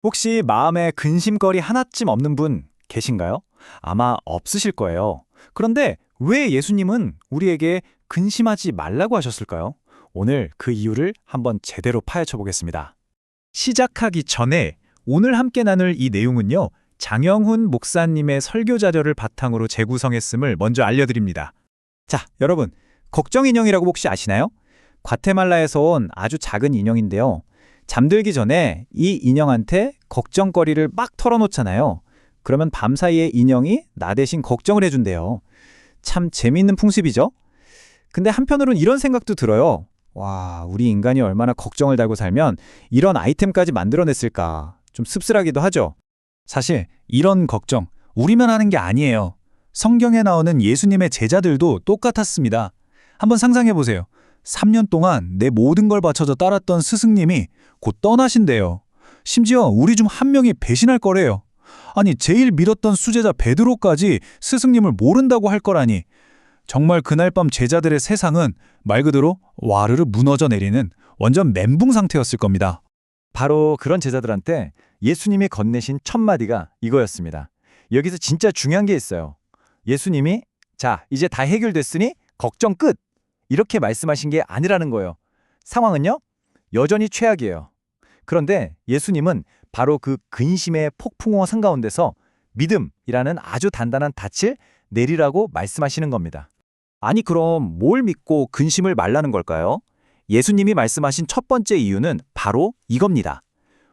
혹시 마음에 근심거리 하나쯤 없는 분 계신가요? 아마 없으실 거예요. 그런데 왜 예수님은 우리에게 근심하지 말라고 하셨을까요? 오늘 그 이유를 한번 제대로 파헤쳐 보겠습니다. 시작하기 전에 오늘 함께 나눌 이 내용은요, 장영훈 목사님의 설교 자료를 바탕으로 재구성했음을 먼저 알려드립니다. 자, 여러분, 걱정 인형이라고 혹시 아시나요? 과테말라에서 온 아주 작은 인형인데요. 잠들기 전에 이 인형한테 걱정거리를 막 털어놓잖아요. 그러면 밤사이에 인형이 나 대신 걱정을 해준대요. 참 재미있는 풍습이죠? 근데 한편으론 이런 생각도 들어요. 와, 우리 인간이 얼마나 걱정을 달고 살면 이런 아이템까지 만들어냈을까. 좀 씁쓸하기도 하죠. 사실 이런 걱정, 우리만 하는 게 아니에요. 성경에 나오는 예수님의 제자들도 똑같았습니다. 한번 상상해 보세요. 3년 동안 내 모든 걸 바쳐서 따랐던 스승님이 곧 떠나신대요. 심지어 우리 중 한 명이 배신할 거래요. 아니, 제일 믿었던 수제자 베드로까지 스승님을 모른다고 할 거라니. 정말 그날 밤 제자들의 세상은 말 그대로 와르르 무너져 내리는 완전 멘붕 상태였을 겁니다. 바로 그런 제자들한테 예수님이 건네신 첫 마디가 이거였습니다. 여기서 진짜 중요한 게 있어요. 예수님이 자, 이제 다 해결됐으니 걱정 끝! 이렇게 말씀하신 게 아니라는 거예요. 상황은요? 여전히 최악이에요. 그런데 예수님은 바로 그 근심의 폭풍우 한가운데서 믿음이라는 아주 단단한 닻을 내리라고 말씀하시는 겁니다. 아니, 그럼 뭘 믿고 근심을 말라는 걸까요? 예수님이 말씀하신 첫 번째 이유는 바로 이겁니다.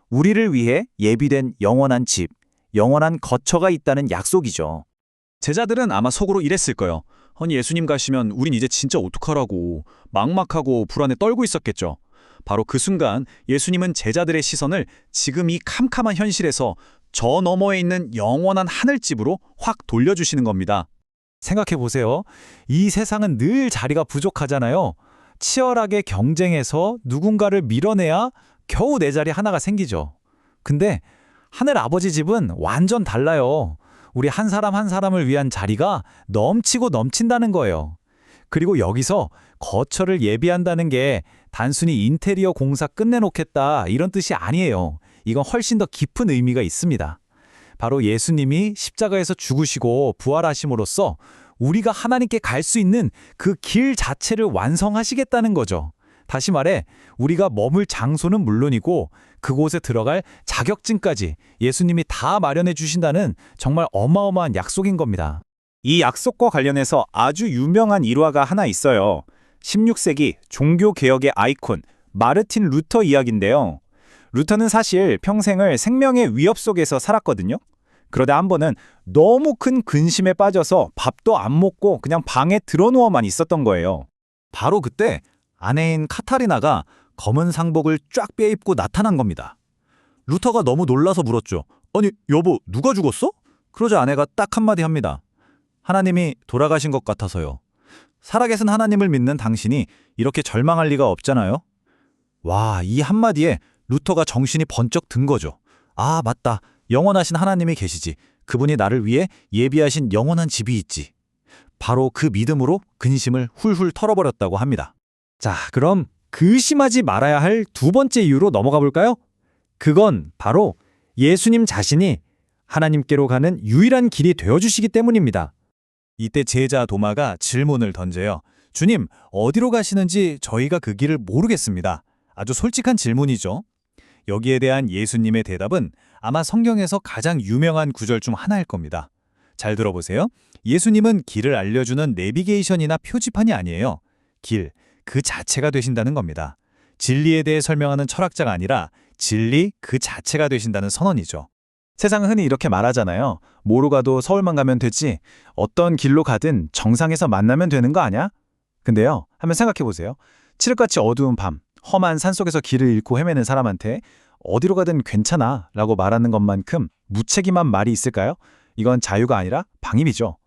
우리를 위해 예비된 영원한 집, 영원한 거처가 있다는 약속이죠. 제자들은 아마 속으로 이랬을 거예요. 아니, 예수님 가시면 우린 이제 진짜 어떡하라고 막막하고 불안에 떨고 있었겠죠. 바로 그 순간 예수님은 제자들의 시선을 지금 이 캄캄한 현실에서 저 너머에 있는 영원한 하늘집으로 확 돌려주시는 겁니다. 생각해 보세요. 이 세상은 늘 자리가 부족하잖아요. 치열하게 경쟁해서 누군가를 밀어내야 겨우 내 자리 하나가 생기죠. 근데 하늘 아버지 집은 완전 달라요. 우리 한 사람 한 사람을 위한 자리가 넘치고 넘친다는 거예요. 그리고 여기서 거처를 예비한다는 게 단순히 인테리어 공사 끝내놓겠다 이런 뜻이 아니에요. 이건 훨씬 더 깊은 의미가 있습니다. 바로 예수님이 십자가에서 죽으시고 부활하심으로써 우리가 하나님께 갈 수 있는 그 길 자체를 완성하시겠다는 거죠. 다시 말해 우리가 머물 장소는 물론이고 그곳에 들어갈 자격증까지 예수님이 다 마련해 주신다는 정말 어마어마한 약속인 겁니다. 이 약속과 관련해서 아주 유명한 일화가 하나 있어요. 16세기 종교개혁의 아이콘 마르틴 루터 이야기인데요. 루터는 사실 평생을 생명의 위협 속에서 살았거든요. 그러다 한 번은 너무 큰 근심에 빠져서 밥도 안 먹고 그냥 방에 들어누워만 있었던 거예요. 바로 그때 아내인 카타리나가 검은 상복을 쫙 빼입고 나타난 겁니다. 루터가 너무 놀라서 물었죠. 아니, 여보, 누가 죽었어? 그러자 아내가 딱 한마디 합니다. 하나님이 돌아가신 것 같아서요. 살아계신 하나님을 믿는 당신이 이렇게 절망할 리가 없잖아요. 와, 이 한마디에 루터가 정신이 번쩍 든 거죠. 아, 맞다. 영원하신 하나님이 계시지. 그분이 나를 위해 예비하신 영원한 집이 있지. 바로 그 믿음으로 근심을 훌훌 털어버렸다고 합니다. 자, 그럼 근심하지 말아야 할 두 번째 이유로 넘어가 볼까요? 그건 바로 예수님 자신이 하나님께로 가는 유일한 길이 되어주시기 때문입니다. 이때 제자 도마가 질문을 던져요. 주님, 어디로 가시는지 저희가 그 길을 모르겠습니다. 아주 솔직한 질문이죠. 여기에 대한 예수님의 대답은 아마 성경에서 가장 유명한 구절 중 하나일 겁니다. 잘 들어보세요. 예수님은 길을 알려주는 내비게이션이나 표지판이 아니에요. 길, 그 자체가 되신다는 겁니다. 진리에 대해 설명하는 철학자가 아니라 진리 그 자체가 되신다는 선언이죠. 세상은 흔히 이렇게 말하잖아요. 뭐로 가도 서울만 가면 되지. 어떤 길로 가든 정상에서 만나면 되는 거 아니야? 근데요, 한번 생각해 보세요. 칠흑같이 어두운 밤, 험한 산속에서 길을 잃고 헤매는 사람한테 어디로 가든 괜찮아 라고 말하는 것만큼 무책임한 말이 있을까요? 이건 자유가 아니라 방임이죠.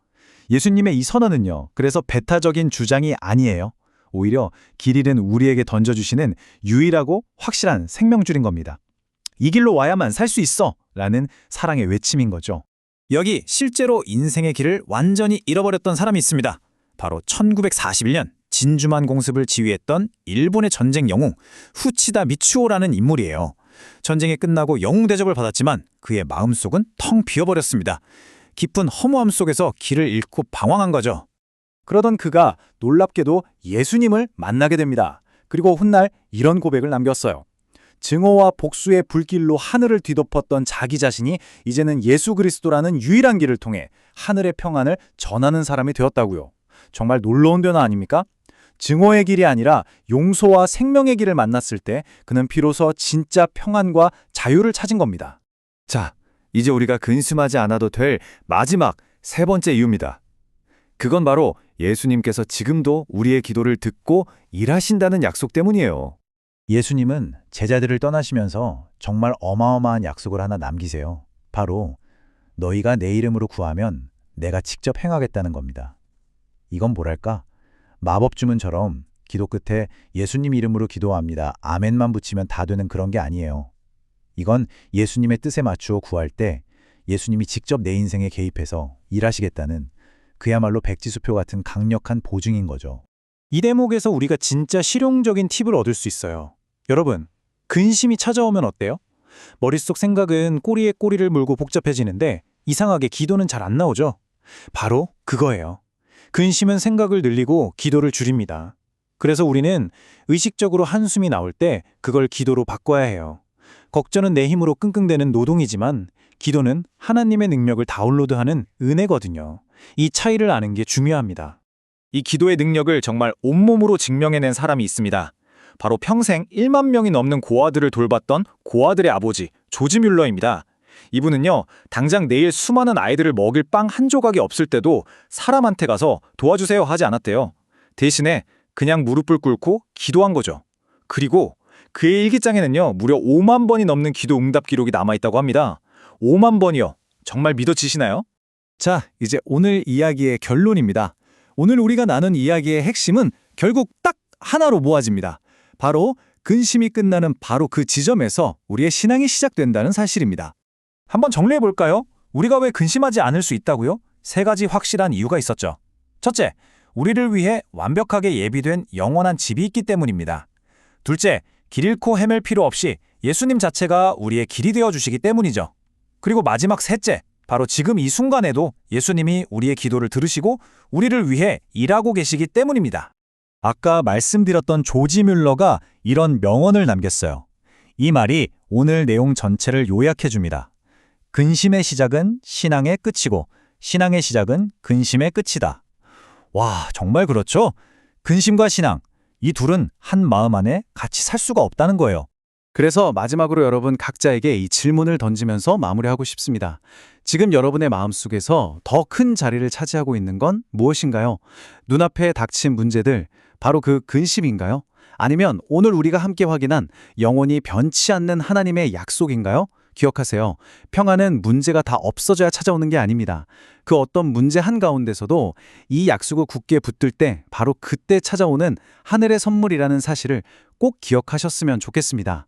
예수님의 이 선언은요, 그래서 배타적인 주장이 아니에요. 오히려 길 잃은 우리에게 던져주시는 유일하고 확실한 생명줄인 겁니다. 이 길로 와야만 살 수 있어! 라는 사랑의 외침인 거죠. 여기 실제로 인생의 길을 완전히 잃어버렸던 사람이 있습니다. 바로 1941년 진주만 공습을 지휘했던 일본의 전쟁 영웅 후치다 미츠오라는 인물이에요. 전쟁이 끝나고 영웅 대접을 받았지만 그의 마음속은 텅 비어버렸습니다. 깊은 허무함 속에서 길을 잃고 방황한 거죠. 그러던 그가 놀랍게도 예수님을 만나게 됩니다. 그리고 훗날 이런 고백을 남겼어요. 증오와 복수의 불길로 하늘을 뒤덮었던 자기 자신이 이제는 예수 그리스도라는 유일한 길을 통해 하늘의 평안을 전하는 사람이 되었다고요. 정말 놀라운 변화 아닙니까? 증오의 길이 아니라 용서와 생명의 길을 만났을 때 그는 비로소 진짜 평안과 자유를 찾은 겁니다. 자, 이제 우리가 근심하지 않아도 될 마지막 세 번째 이유입니다. 그건 바로 예수님께서 지금도 우리의 기도를 듣고 일하신다는 약속 때문이에요. 예수님은 제자들을 떠나시면서 정말 어마어마한 약속을 하나 남기세요. 바로 너희가 내 이름으로 구하면 내가 직접 행하겠다는 겁니다. 이건 뭐랄까? 마법 주문처럼 기도 끝에 예수님 이름으로 기도합니다. 아멘만 붙이면 다 되는 그런 게 아니에요. 이건 예수님의 뜻에 맞추어 구할 때 예수님이 직접 내 인생에 개입해서 일하시겠다는 그야말로 백지수표 같은 강력한 보증인 거죠. 이 대목에서 우리가 진짜 실용적인 팁을 얻을 수 있어요. 여러분, 근심이 찾아오면 어때요? 머릿속 생각은 꼬리에 꼬리를 물고 복잡해지는데 이상하게 기도는 잘 안 나오죠? 바로 그거예요. 근심은 생각을 늘리고 기도를 줄입니다. 그래서 우리는 의식적으로 한숨이 나올 때 그걸 기도로 바꿔야 해요. 걱정은 내 힘으로 끙끙대는 노동이지만 기도는 하나님의 능력을 다운로드하는 은혜거든요. 이 차이를 아는 게 중요합니다. 이 기도의 능력을 정말 온몸으로 증명해낸 사람이 있습니다. 바로 평생 1만 명이 넘는 고아들을 돌봤던 고아들의 아버지 조지 뮬러입니다. 이분은요, 당장 내일 수많은 아이들을 먹일 빵 한 조각이 없을 때도 사람한테 가서 도와주세요 하지 않았대요. 대신에 그냥 무릎을 꿇고 기도한 거죠. 그리고 그의 일기장에는요, 무려 5만 번이 넘는 기도 응답 기록이 남아있다고 합니다. 5만 번이요. 정말 믿어지시나요? 자, 이제 오늘 이야기의 결론입니다. 오늘 우리가 나눈 이야기의 핵심은 결국 딱 하나로 모아집니다. 바로 근심이 끝나는 바로 그 지점에서 우리의 신앙이 시작된다는 사실입니다. 한번 정리해볼까요? 우리가 왜 근심하지 않을 수 있다고요? 세 가지 확실한 이유가 있었죠. 첫째, 우리를 위해 완벽하게 예비된 영원한 집이 있기 때문입니다. 둘째, 길 잃고 헤맬 필요 없이 예수님 자체가 우리의 길이 되어주시기 때문이죠. 그리고 마지막 셋째, 바로 지금 이 순간에도 예수님이 우리의 기도를 들으시고 우리를 위해 일하고 계시기 때문입니다. 아까 말씀드렸던 조지 뮬러가 이런 명언을 남겼어요. 이 말이 오늘 내용 전체를 요약해줍니다. 근심의 시작은 신앙의 끝이고 신앙의 시작은 근심의 끝이다. 와, 정말 그렇죠? 근심과 신앙, 이 둘은 한 마음 안에 같이 살 수가 없다는 거예요. 그래서 마지막으로 여러분 각자에게 이 질문을 던지면서 마무리하고 싶습니다. 지금 여러분의 마음속에서 더 큰 자리를 차지하고 있는 건 무엇인가요? 눈앞에 닥친 문제들, 바로 그 근심인가요? 아니면 오늘 우리가 함께 확인한 영원히 변치 않는 하나님의 약속인가요? 기억하세요. 평안은 문제가 다 없어져야 찾아오는 게 아닙니다. 그 어떤 문제 한가운데서도 이 약속을 굳게 붙들 때 바로 그때 찾아오는 하늘의 선물이라는 사실을 꼭 기억하셨으면 좋겠습니다.